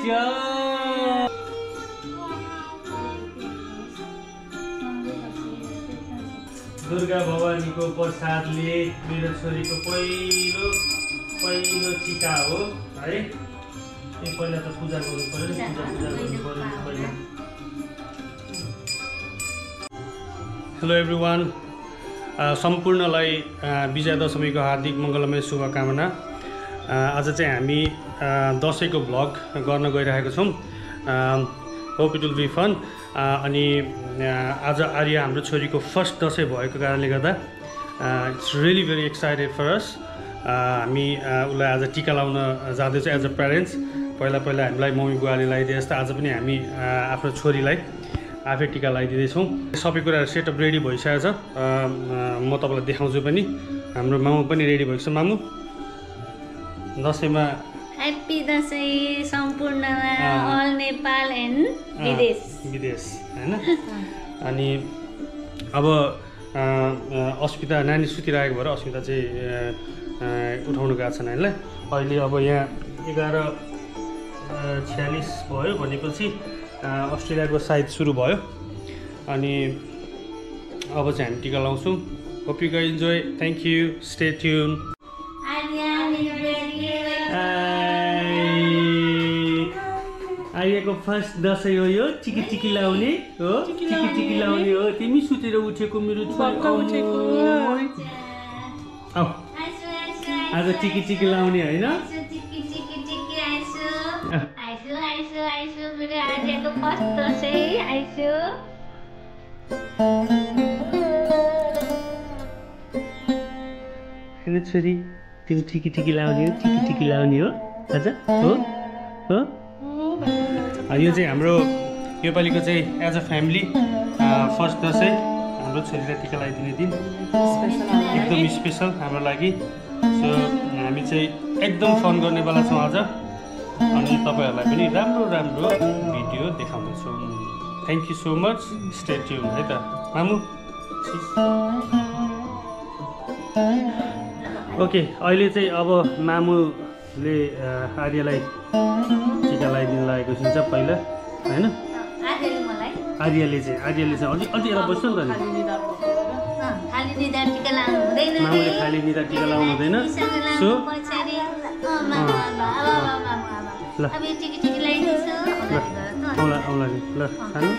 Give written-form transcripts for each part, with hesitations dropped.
job! Durga भवानीको प्रसादले मेरो छोरीको पहिलो टीका हो है। पहिला त पूजा गर्नु पर्यो नि, पूजा गर्नु पर्यो पहिला। हेलो एभ्रिवान, सम्पूर्णलाई विजयादशमीको हार्दिक मङ्गलमय शुभकामना। आज चाहिँ हामी दसैँको भ्लग गर्न गइरहेको छौँ। Hope it will be fun. अनि आज आर्या हाम्रो छोरीको फर्स्ट दसैँ भएको कारणले गर्दा it's really very excited for us. हामी उसलाई आज टिका लाउन जाँदैछौँ एज अ प्यारेन्ट्स। पहिला हामीलाई मम्मी बुवाले लगाइदिए जस्तो आज पनि हामी आफ्नो छोरीलाई आफै टिका लगाइदिँदैछौँ। सबै कुराहरू सेटअप रेडी भइसकेको छ। म तपाईँलाई देखाउँछु पनि। हाम्रो मामु पनि रेडी भएको छ। मामु दसैँमा ह्याप्पी दसैँ सम्पूर्णमा अल नेपाल एन्ड विदेश हैन। अनि अब अस्मिता नानी सुतिरहेको भएर अस्मिता चाहिँ उठाउनु गएको छ नानीलाई। अहिले अब यहाँ 11:46 भयो भनेपछि अस्ट्रेलियाको सायद सुरु भयो। अनि अब चाहिँ हामी टिका लाउँछौँ। Hope you guys enjoy. Thank you, stay tune. आर्याको फर्स्ट दसैँ हो यो। टिकी लाउने हो, टिकी लाउने हो। तिमी सुतेर उठेको मेरो छोरी आज टिकी लाउने होइन। छोरी तिमी टिकी लाउने हो, टिकी लाउने हो आज हो। यो चाहिँ हाम्रो योपालिको चाहिँ as a family first Dashain हाम्रो छोरीलाई टिका लगाइदिने दिन एकदम स्पेसल हाम्रो लागि। सो हामी चाहिँ एकदम फन गर्नेवाला छौँ आज। अनि तपाईँहरूलाई पनि राम्रो भिडियो देखाउनेछौँ। Thank you so much, stay tune है त मामु। ओके, अहिले चाहिँ अब मामुले आर्यालाई टिका लगाइदिनु लागेको हुन्छ पहिला होइन। आर्याले चाहिँ अलि यता बस्छ नि त। मामुले खाली निदा टिका लाउनु हुँदैन। सो ल आउला नि ल सानो।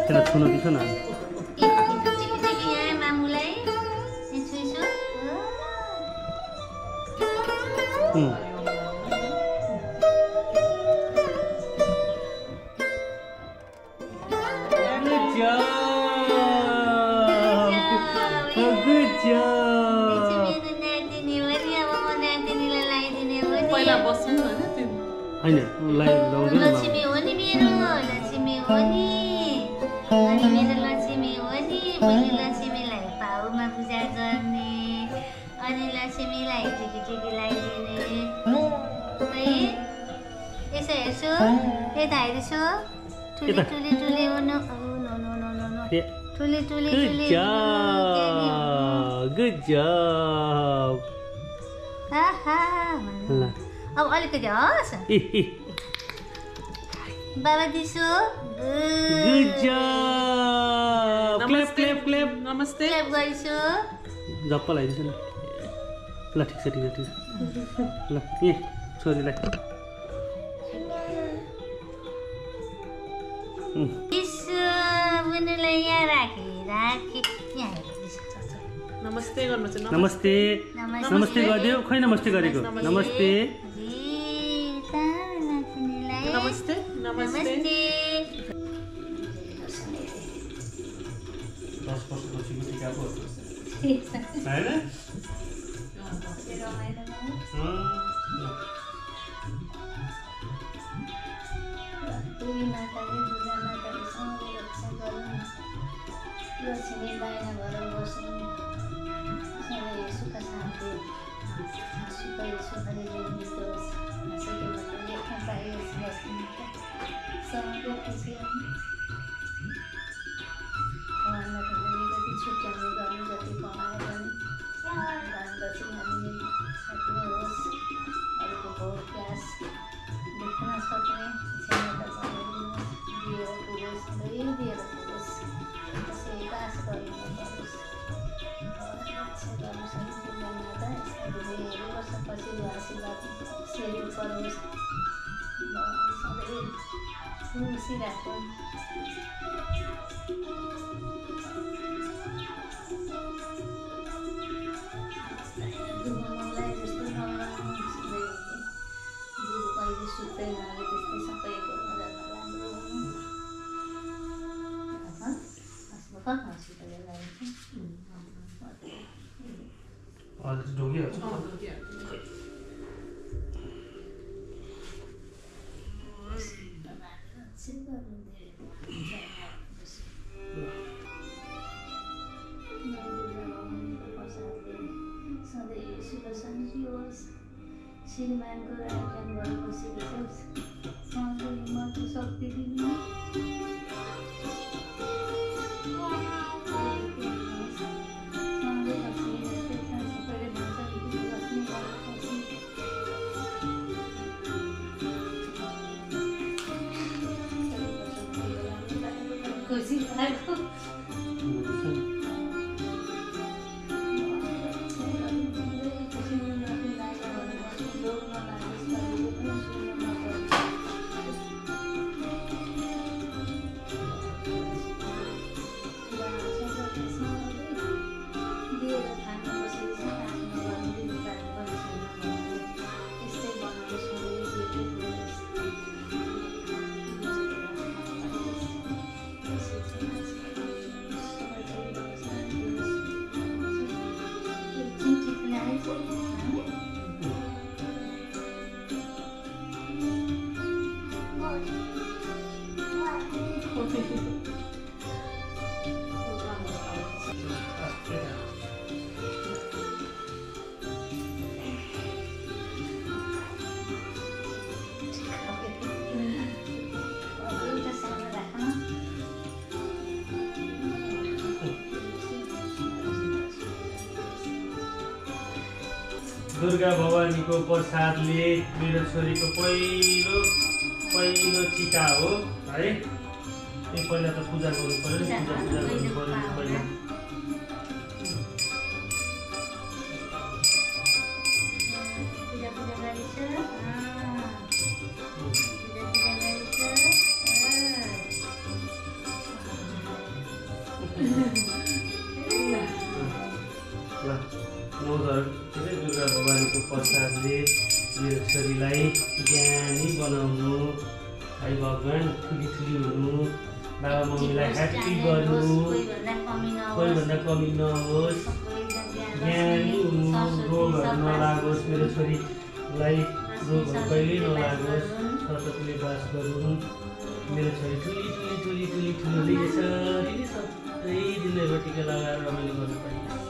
त्यसलाई छुन दिन्छ न। होइन लक्ष्मी हो नि मेरो, लक्ष्मी हो नि अनि मेरो लक्ष्मी हो नि। मैले लक्ष्मीलाई पाउमा पूजा गर्ने अनि लक्ष्मीलाई टिकी लगाइदिने है। यसो हेर्छु यता हेर्छु ठुली हो ठुली गुड जब। अब अलिकति हस् बाबा दिसो। गुड जब। क्ल्याप नमस्ते क्ल्याप गरिसु। झप्प लगाइदिन्छु ल। ल ठिक छ ल यहाँ छोरीलाई यसो बुनुलाई यहाँ राखे यहाँ नमस्ते गर्नुपर्छ नमस्ते नमस्ते गरिदियो खै नमस्ते गरेको नमस्ते नमस्ते नमस्ते 10 वर्षपछि टिका पो हैन लक्ष्मी दाइना भएर बस्नु सबै सुख शान्ति सुखले ल्याइदिनुहोस् हाँसेको भएर लेख्न पाइयोस् बस्नु सबैको खुसी उहाँलाई पनि अलिकति छुट्याउने गर्नु जति कमाए पनि दान दक्षिणा दिने सक्ने होस् अरूको भोग प्यास देख्न सक्ने क्षमता बनाइदिनुहोस् दिएर पुगोस् सधैँ दिएर पुगोस् कसै बास गर्नु नपरोस् रक्षा गर्नु सम्पूर्ण माता धेरै वर्षपछि आशीर्वाद सेवी परोस् सधैँ खुसी राखौँ मलाई जस्तो नराम्रो सधैँ दुःख कहिले सुत्दै नआए त्यस्तै सबैको नजरमा राम्रो सधैँ सुख शान्ति होस् श्रीमानको राजन घर बसेको होस् सधैँ हिम्मतको शक्ति दिनु खुसी लाग्यो दुर्गा भवानीको प्रसादले मेरो छोरीको पहिलो टिका हो है पहिला त पूजा गर्नु पर्यो पूजा गर्नु पर्यो पहिला दुर्गा भवानीको प्रसादले मेरो छोरीलाई ज्ञानी बनाउनु है भगवान ठुली हुनु बाबा मम्मीलाई ह्याप्पी गर्नु कोहीभन्दा कमी नहोस् ज्ञानी हुनु रोगहरू नलागोस् मेरो छोरीलाई रोगहरू कहिल्यै नलागोस् सततले बास गरून् मेरो छोरी ठुली हुने यसरी नै सबै दिनैभर टिका लगाएर रमाइलो गर्नु पाइन्छ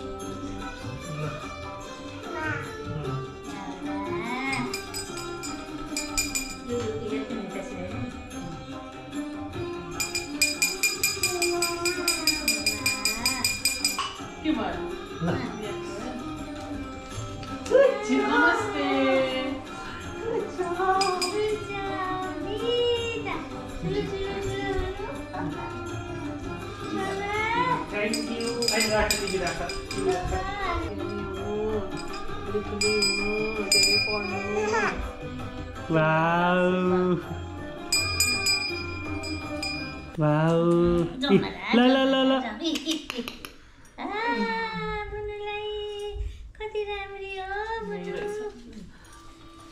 नमस्ते थैंक यू आई राखी राखा वाओ वाओ ला ला ला ला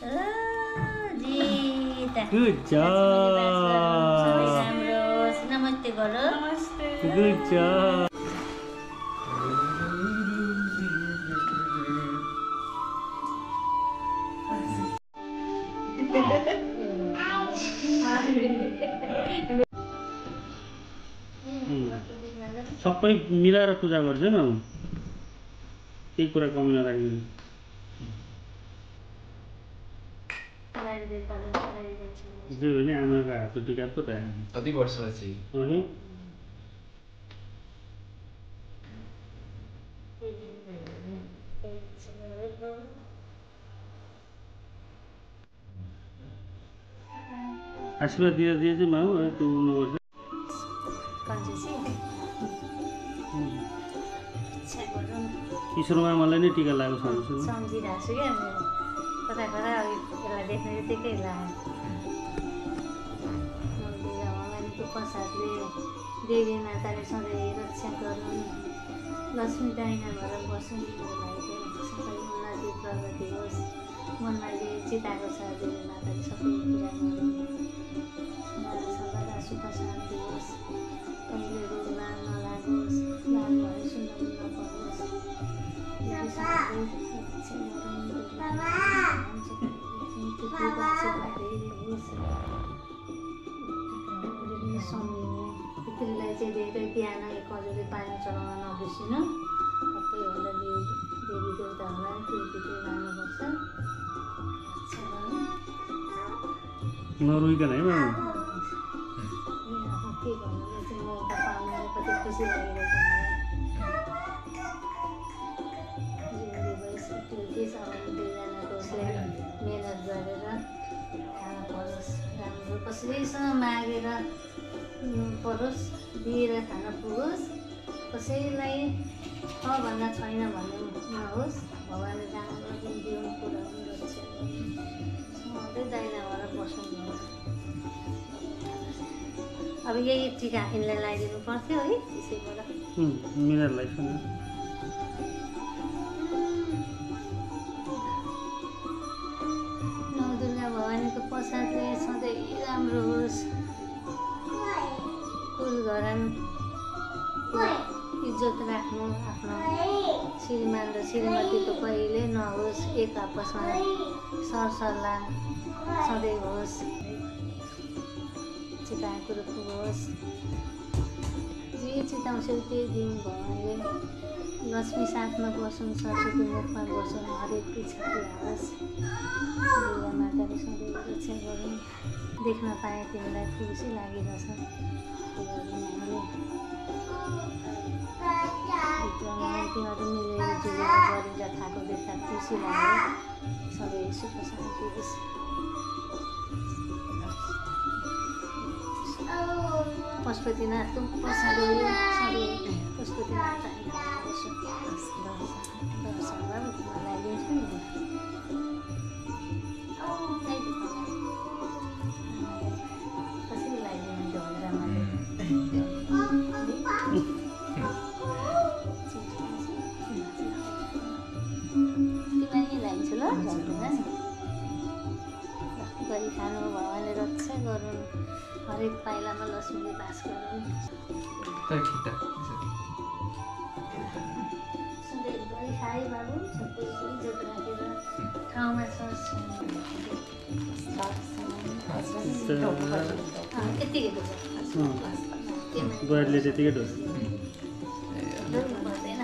Good job. नमस्ते गर नमस्ते Good job. सबै मिलाएर पूजा गर्छ न केही कुरा कमी नराख्नु जो भने आमाको हातको टिका पो त कति वर्षपछि अनि आशीर्वाद दिएर दिए चाहिँ माउ त्यो उन्नुपर्छ ईश्वर मामालाई नै टिका लागेको छ सम्झिरहेको छु क्या कता कता यसलाई देख्ने बित्तिकै लाग्यो भगवानको प्रसादले देवी माताले सधैँ रक्षा गर्नु लक्ष्मी दाहिना भएर बस्नु सबै उन्नति प्रगति होस् मनमा जे चिताएको छ देवी माताले सबै पुरा गर्नु सर्वदा सुख शान्ति होस् कहिले रोग नलागोस् लाग भएर सुन्न नपरोस् पितृलाई चाहिँ धेरै बिहान एक हजुरले पानी चढाउन नबिर्सिनु सबैभन्दा देवी देवताहरूलाई त्यो पितृ लानुपर्छ नरुइकन है मामा के भन्नु चाहिँ मौका पाउनु कति खुसी लागिरहेछ मेहनत गरेर खान परोस् राम्रो कसैसँग मागेर परोस् दिएर खान पुगोस् कसैलाई भन्दा छैन भन्ने नहोस् भगवान्ले राम्रो पनि दिउनु कुरा पनि रक्षा सधैँ दाहिना भएर बस्नु अब यही टिका यिनलाई लगाइदिनु पर्थ्यो है त्यसैबाट मिलेर लगाइछ नि भगवानको प्रसादले सधैँ राम्रो होस् कुल घरको इज्जत राख्नु आफ्नो श्रीमान र श्रीमतीको कहिले नहोस् एक आपसमा सरसल्लाह सधैँ होस् चिताएको कुरो पुगोस् जे चिताउँछौ त्यही दिन भगवानले लक्ष्मी साथमा बसौँ सरस्वती मुखमा बसौँ हरेक इच्छा होस् दुर्गा माताले सधैँ रक्षा गरौँ देख्न पाएँ तिमीलाई खुसी लागिरहेछ तिमीहरू मिलेर जुलेर गरेर खाएको देख्दा खुसी लाग्यो सधैँ सुख शान्ति होस् पशुपतिनाथको प्रसाद हो सधैँ पशुपतिनाथ दर्शनमा लगाइदिन्छु नि कसरी लगाइदिनुहुन्छ हजरामा तिमीलाई लगाइदिन्छु ल गरी खानु भगवान्ले रक्षा गरौँ हरेक पाइलामा लक्ष्मीले बास गरौँ सधैँ गरी खाए बाबु सबै इज्जत राखेर ठाउँमा यत्तिकै बुहारीले त्यतिकै ढोस् पर्दैन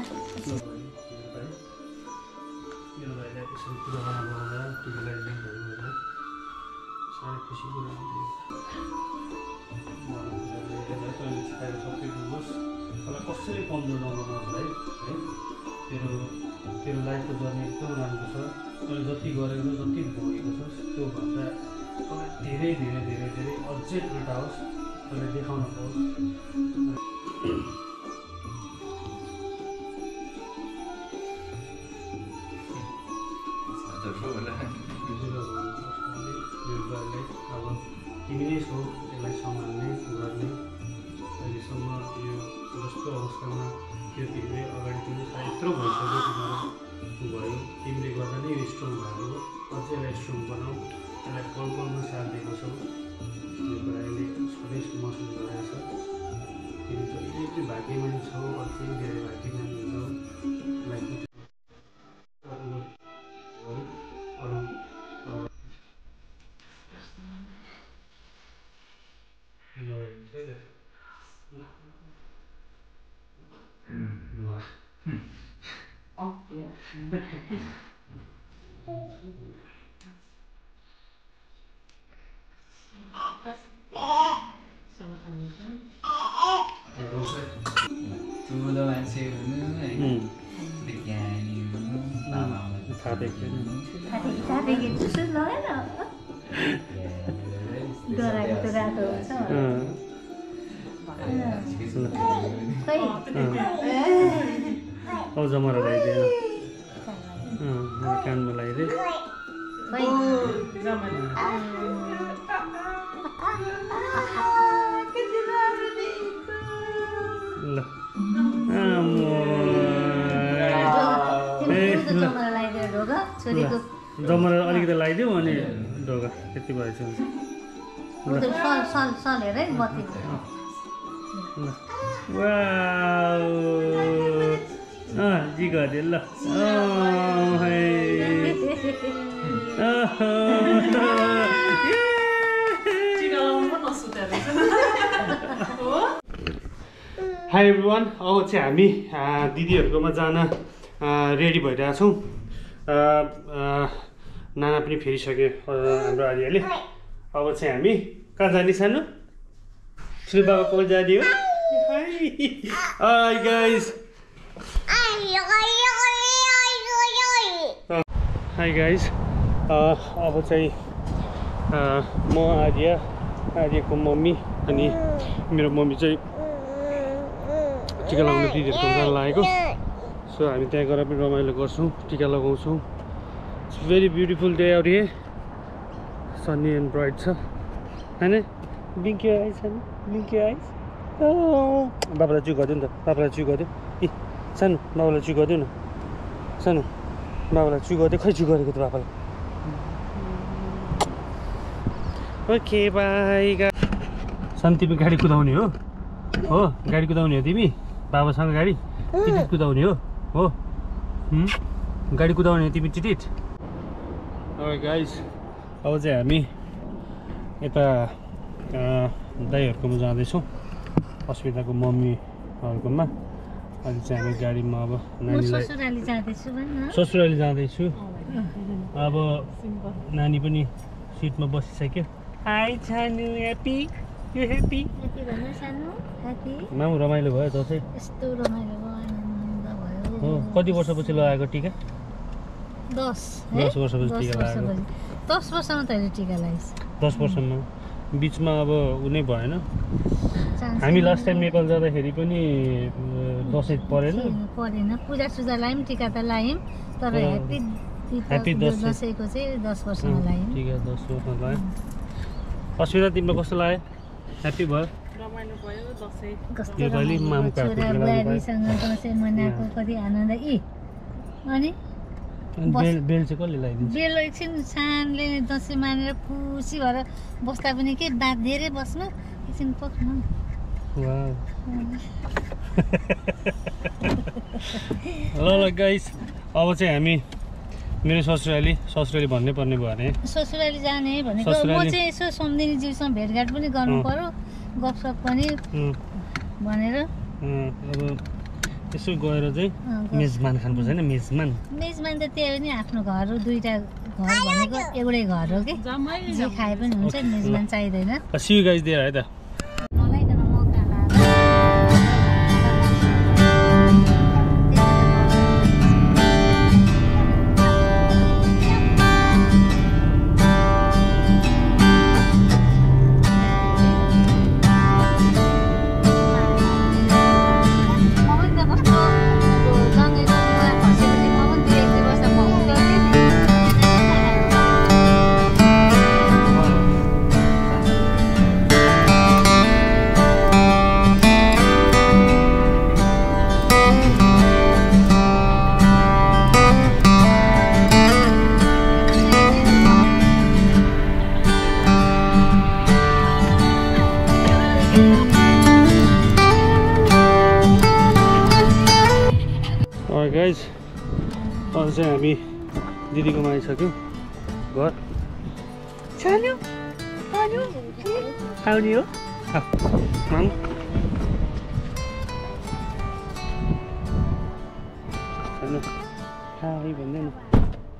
साह्रै खुसी कुरा सबै बुझ्नुहोस् मलाई कसैले कमजोर नगर्नुहोस् है तेरो लाइफको जर्नी एकदम राम्रो छ तैँले जति गरेको जति भोगेको छस् त्योभन्दा धेरै धेरै धेरै धेरै अझै मेटाओस् तैँले देखाउन पाओस् अब तिमी नै छौ यसलाई सम्हाल्ने गर्ने अहिलेसम्म यो जस्तो अवस्थामा थियो तिमीले अगाडि पनि यत्रो भइसक्यो तिमीहरू भयो तिमीले गर्दा नै यो स्ट्रङ भएको अझै रेस्टरुम बनाऊ त्यसलाई कलकलमा साथ दिएको छौँ यो कुराले सधैँ महसुस गराएको छ तिमी जहिले पनि भाग्यमानी छौ अझै धेरै भाग्यमानी हुन्छौ ठुलो मान्छे हुनु होइन विज्ञानी हुनु थाहा देख्दैन औ जमरा लगाइदियो कानमा लगाइदिए ल जमरा अलिकति लगाइदिउँ अनि ढोका त्यति भएछ जी गरिदियो ल हाई एभ्रिवान अब चाहिँ हामी दिदीहरूकोमा जान रेडी भइरहेछौँ नाना पनि फेरिसक्यो हाम्रो आर्यले अब चाहिँ हामी कहाँ जाने सानो श्री बाबा कोल जाने हो हाई गाइस हाई गाइस अब चाहिँ म आर्यको मम्मी अनि मेरो मम्मी चाहिँ टिका लगाउनु दिदीहरूको जान लागेको सो हामी त्यहाँ गएर पनि रमाइलो गर्छौँ टिका लगाउँछौँ it's very beautiful day out here Sunny and bright छ होइन ब्लिङ्क योर आइज होइन ब्लिङ्क योर आइज बाबालाई चुक गरिदियो नि त बाबालाई चुक गरिदियो ए सानो बाबालाई चुक गरिदियो न सानो बाबालाई चुक गरिदियो खै चुक गरेको त बाबालाई ओके बाई सानो तिमी गाडी कुदाउने हो गाडी कुदाउने हो तिमी बाबासँग गाडी टिटिट कुदाउने हो गाडी कुदाउने हो तिमी टिटिट गाइस अब चाहिँ हामी यता दाइहरूकोमा जाँदैछौँ अस्मिताको मम्मीहरूकोमा अहिले चाहिँ हामी गाडीमा अब नानीलाई ससुराली जाँदैछु अब नानी पनि सिटमा बसिसक्यो हाई छानु ह्याप्पी यु ह्याप्पी मामु रमाइलो भयो दसैँ हो कति वर्षपछि लगाएको टिका 10 वर्षपछि टिका लगाएको 10 वर्षमा त टिका लगाइस् 10 वर्षमा बिचमा अब उनी भएन हामी लास्ट टाइम नेपाल जाँदाखेरि पनि दसैँ परेन पूजा सुजा लायौँ टिका त लायौँ तर ह्याप्पी दसैँको चाहिँ 10 वर्षमा लायौँ टिका 10 वर्षमा लायौँ अस्मिता तिम्रो कस्तो लाग्यो ह्याप्पी भयो छोरा बुहारीसँग दसैँ मनाएको कति आनन्द अनि बेल चाहिँ कसले लगाइदिन्छ बेल एकछिन सानले दसैँ मानेर खुसी भएर बस्दा पनि के बात धेरै बस्नु एकछिन पक्नु ल गाइस अब चाहिँ हामी मेरो ससुराली भन्नै पर्ने भयो अरे ससुराली जाने भनेको म चाहिँ यसो सम्धिनीज्यूसँग भेटघाट पनि गर्नु पर्यो गफसप पनि भनेर अब यसो गएर चाहिँ मेजमान खानुपर्छ होइन मेजमान त त्यही हो नि आफ्नो घर हो दुईटा घर भनेको एउटै घर हो कि जे खाए पनि हुन्छ मेजमान चाहिँदैन सी यु गाइस देयर है त गाइज अब चाहिँ हामी दिदीकोमा आइसक्यौँ घर आउने हो हाई भन्दैन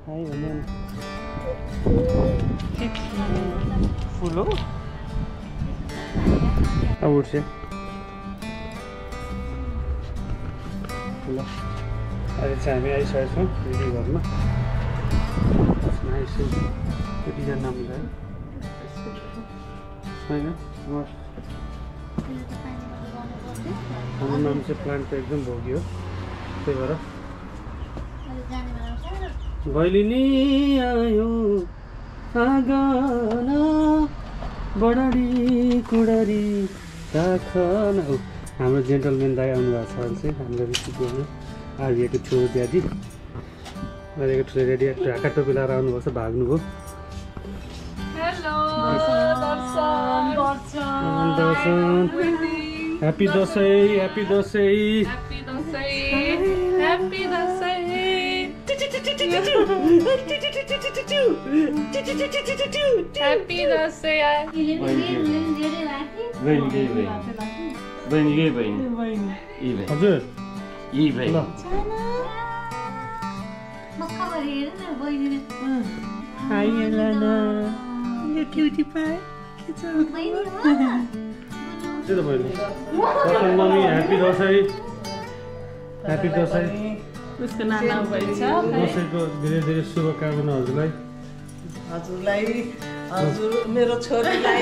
हाई भन्दैन फुल हो अब उठ्छ ल अहिले चाहिँ हामी आइसकेको छौँ दिदी घरमा यो डिजाइन राम्रो छ है होइन हाम्रो नाम चाहिँ प्लान्ट त एकदम भोग्यो त्यही भएर भैलिनी आयो आँगन बडारी कुडारी राखन हो हाम्रो जेन्टलमेन दाइ आउनु भएको छ अहिले चाहिँ हाम्रो रिसिभ गर्नु आर्यको छोरो द्यादी आर्यको छोरो द्यादी ढाका टोपी लगाएर आउनुभएको छ भाग्नुभयो ह्याप्पी दसैँ ह्याप्पी दसैँ हजुर ल त्यही त बहिनी mummy happy Dashain happy Dashain उसको नाना भएछ दसैँको धेरै धेरै शुभकामना हजुरलाई हजुर मेरो छोरीलाई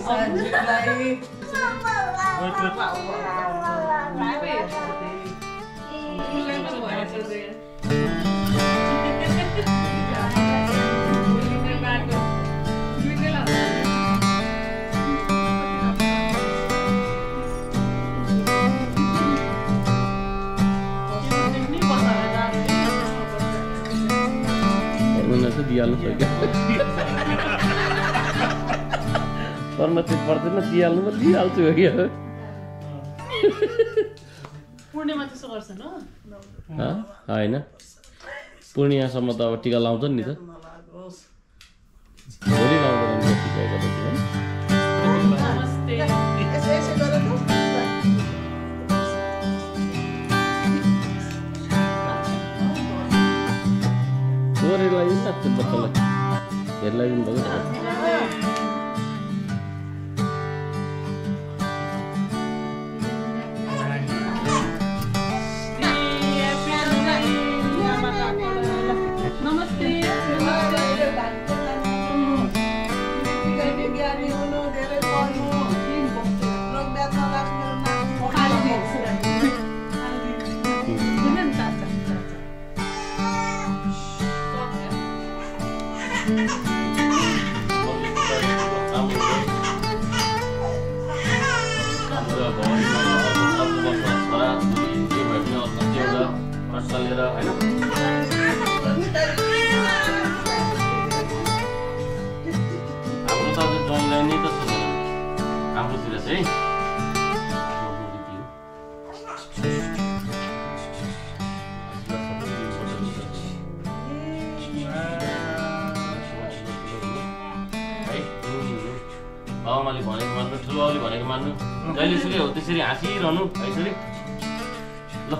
साथीलाई दिइहाल्नु सक्यो पर्न चाहिँ पर्दैन दिइहाल्नु म दिइहाल्छु हो कि पूर्णिमा त्यसो गर्छन् हो होइन पूर्णिमासम्म त अब टिका लाउँछ नि त भोलि लाउँदैन छोरीलाई न त्यो बच्चालाई धेरै लगाइदिनु भएको बाबामाले भनेको मान्नु ठुलो बाउले भनेको मान्नु जहिले सुकै हो त्यसरी हाँसिरहनु है छोरी ल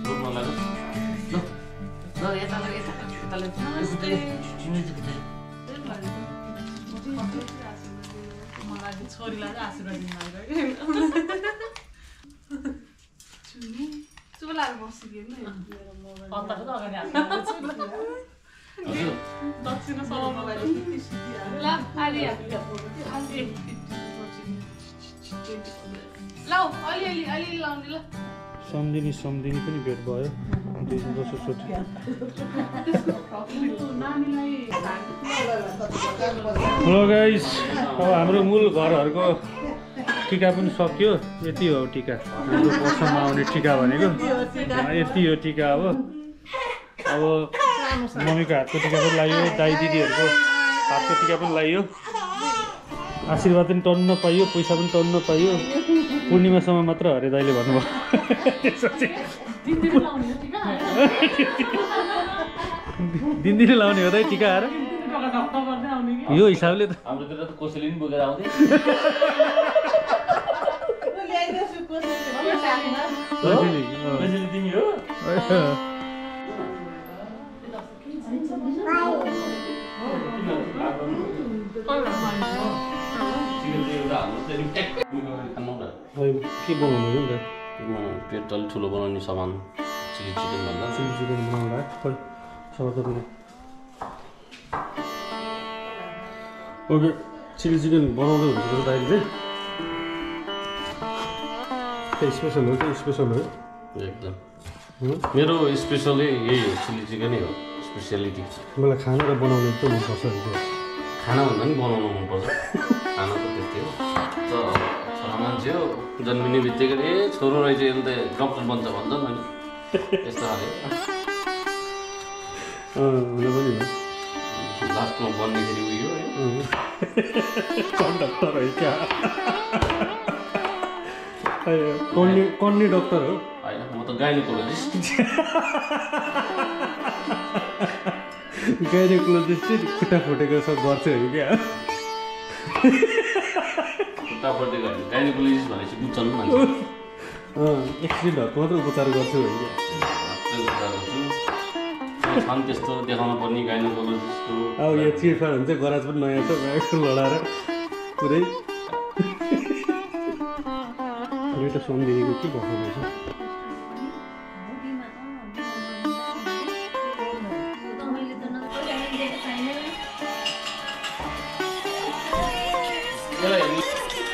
रोक्न लाग्यो ल यता छोरीलाई आशीर्वाद दिनु दक्षिण सम्धिनी सम्धिनी पनि भेट भयो दोस्रो चोटि हेलो गाइस अब हाम्रो मूल घरहरूको टिका पनि सक्यो यति हो टिका हाम्रो वर्षमा आउने टिका भनेको यति हो टिका अब मम्मीको हातको टिका पनि लगाइयो दाइ दिदीहरूको हातको टिका पनि लगाइयो आशीर्वाद पनि टन्न पाइयो पैसा पनि टन्न पाइयो पूर्णिमासम्म मात्र हरे दाइले भन्नुभयो त्यसपछि दिनदिनै लाउने हो टिका दिनदिनै लाउने हो त टिका आएर दिनदिनै ढक्क गर्दै आउने कि यो हिसाबले त हाम्रोतिर त कसैले पनि बोकेर आउँदै ल्याइदिन्छु कसैले साथमा कसैले तिमी हो के बनाउनु नि त पेट अलिक ठुलो बनाउने सामान चिली चिकन भन्दा चिली चिकन बनाउँदा खै सब तपाईँले ओके चिली चिकन बनाउँदै हुन्छ त दाइले चाहिँ स्पेसल हो कि स्पेसल हो एकदम मेरो स्पेसलै यही हो चिली चिकनै हो स्पेसियालिटी मलाई खाना र बनाउनु एकदम मनपर्छ त्यो खानाभन्दा पनि बनाउनु मनपर्छ खाना त त्यस्तै हो छोरा मान्छे हो जन्मिने बित्तिकै ए छोरो रहेछ यसले त डक्टर बन्छ भन्छ नि त्यस्तो खाले हुन पनि हो लास्टमा बन्नेखेरि उयो होइन कन्डक्टर है क्या कन्ने डक्टर हो होइन म त गाइनोकोलोजिस्ट गाइनोकोलोजिस्ट खुट्टा फुटेको सब गर्छ है क्या खुट्टा फुटेको होइन गाइनोकोलोजिस्ट भनेपछि बुझ्छन् मान्छे एक्सिडेन्टहरूको मात्र उपचार गर्छु है क्या उपचार गर्छु छन् त्यस्तो देखाउन पर्ने गाइनोकोलोजिस्टको अब यो चिरफार हुन्छ गराज पनि नयाँ छ लडाएर पुरै एउटा सम्झिएको के भन्नुपर्छ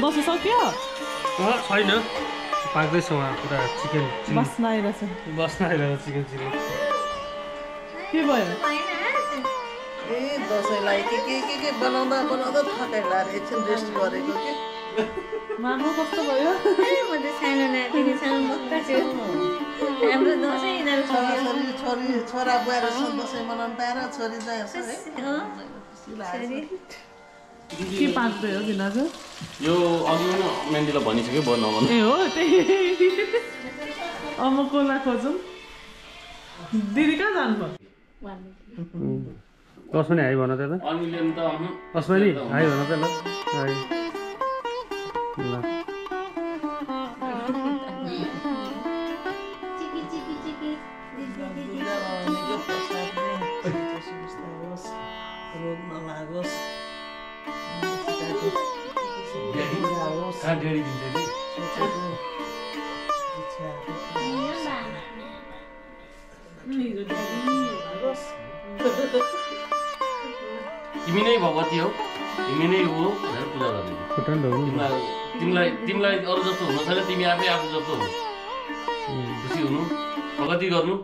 बस्नु सक्यो छैन पाक्दैछ उहाँ पुरा चिकन बस्न आइरहेछ बस्न आइरहेको चिकन चिली के भयो ए दसैँलाई के बनाउँदा बनाउँदा थकाइला एकछिन रेस्ट गरेको के मार्नु कस्तो भयो म त सानो नातिनी सानो मक्का छु हाम्रो दसैँ यिनीहरू छोरी छोरा बुहाएर दसैँ मनाउनु पाएर छोरी जान्छ है के पाक्दै हो दिनाजु यो अघि पनि मेन्डीलाई भनिसक्यो बनाउनु ए हो त्यही अब म कोला खोजौँ दिदी कहाँ जानुभयो कसमा नि हाई भन त अनिले त कसमा नि हाई भन त ल हाई ल चिकी चिकी चिकी रोग नलागोस् कहाँ डेढी दिन्छ कि तिमी नै भगवती हौ तिमी नै हो भनेर पूजा गर्ने खुट्टा नि धोउनु तिमीलाई अरू जस्तो हुनु छैन तिमी आफै आफू जस्तो हो खुसी हुनु प्रगति गर्नु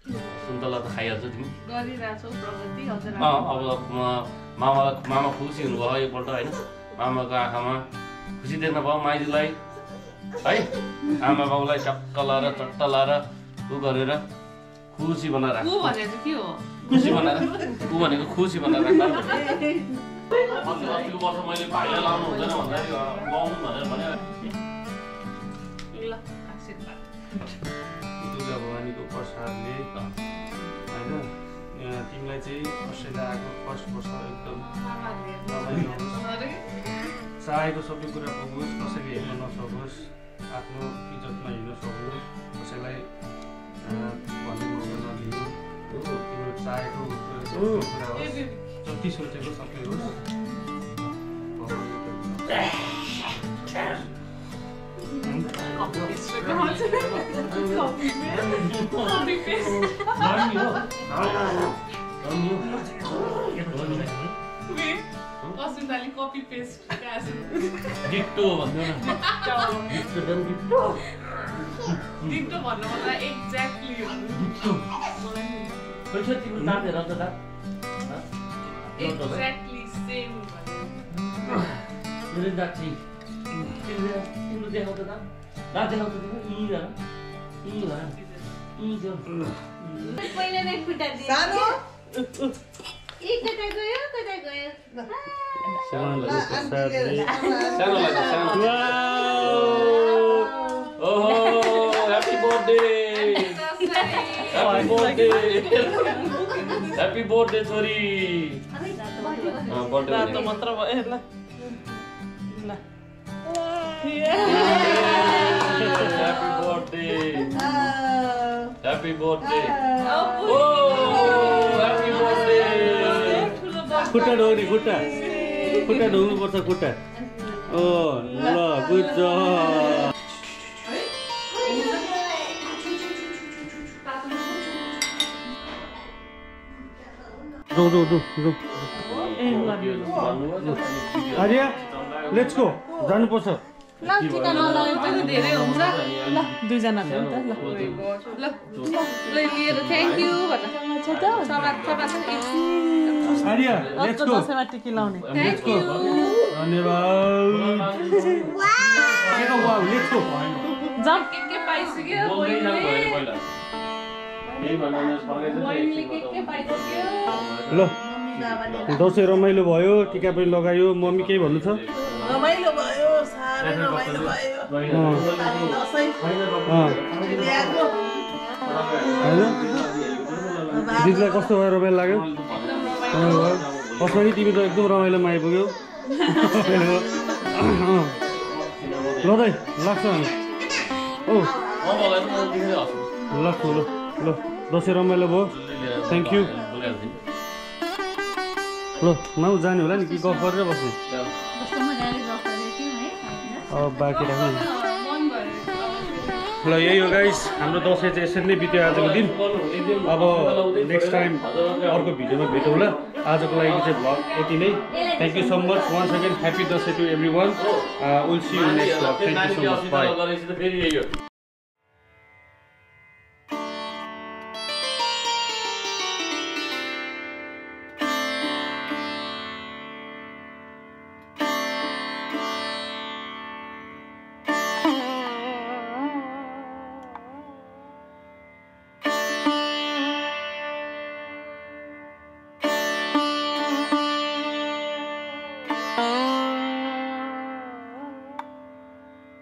सुन्तला त खाइहाल्छ तिमी गरिरहेछौ प्रगति हजुर अब मामा खुसी हुनुभयो एकपल्ट होइन मामाको आँखामा खुसी देख्न भयो माइजूलाई है आमा बाउलाई चक्क लाएर चट्ट लाएर ऊ गरेर खुसी बनाएर खुसी बनाएर ऊ भनेको खुसी बनाएर अस्तिको वर्ष मैले भाइलाई लाउनु हुँदैन भन्दाखेरि लाउनु भनेर भने दुर्गा भवानीको प्रसादले होइन तिमीलाई चाहिँ अस्ट्रेलिया आएको फर्स्ट वर्ष एकदम चाहेको सबै कुरा पुगोस् कसैले हेर्न नसकोस् आफ्नो इज्जतमा हिँड्न सकोस् कसैलाई भन्ने मौका नदिनु तिम्रो चाहेको कुरा होस् जति सोचेको सबै होस् कपी पेस्ट डिक्टो भन्नु न डिक्टो भन्नु मलाई एक्ज्याक्टली खोइ छ तिम्रो दाँत हेर त दाँत एक्ज्याक्टली सेम मेरो दाँत चाहिँ तिम्रो देखाउ त दाँत देखाउ त तिम्रो पहिला नै खुट्टा दिए सानो कता गयो कता गयो सानो लाग्छ सानो ह्याप्पी बर्थडे छोरी रातो मात्र भयो ल ल ह्याप्पी बर्थडे ह्याप्पी बर्थडे खुट्टा ढोग्ने खुट्टा ढोग्नुपर्छ खुट्टा ओ ल गुड जब जो आर्या लेट्स गो जानुपर्छ ल टिका नलगाए पनि धेरै हुन्छ ल दुईजनाले नि त ल लिएर thank you Arya let's go दसैँमा टिकी लाउने लेट्स गो धन्यवाद के वाउ लेट्स गो जाऊ के पाइसक्यो ल दसैँ रमाइलो भयो टिका पनि लगायो मम्मी केही भन्नु छ रमाइलो भयो साह्रै रमाइलो भयो दसैँ ल्याएको होइन दिदीलाई कस्तो भयो रमाइलो लाग्यो कसरी तिमी त एकदम रमाइलोमा आइपुग्यौ ल दाइ लाग्छ हामी ओ ल दसैँ रमाइलो भयो थ्याङ्क यू ल माउ जाने होला नि कि गफ गरेर बस्ने अब बाँकी राख्नु ल यही हो गाइस हाम्रो दसैँ चाहिँ यसरी नै बित्यो आजको दिन अब नेक्स्ट टाइम अर्को भिडियोमा भेटौँला आजको लागि चाहिँ भ्लग यति नै thank you so much once again happy Dashain to everyone will see you next vlog thank you so much by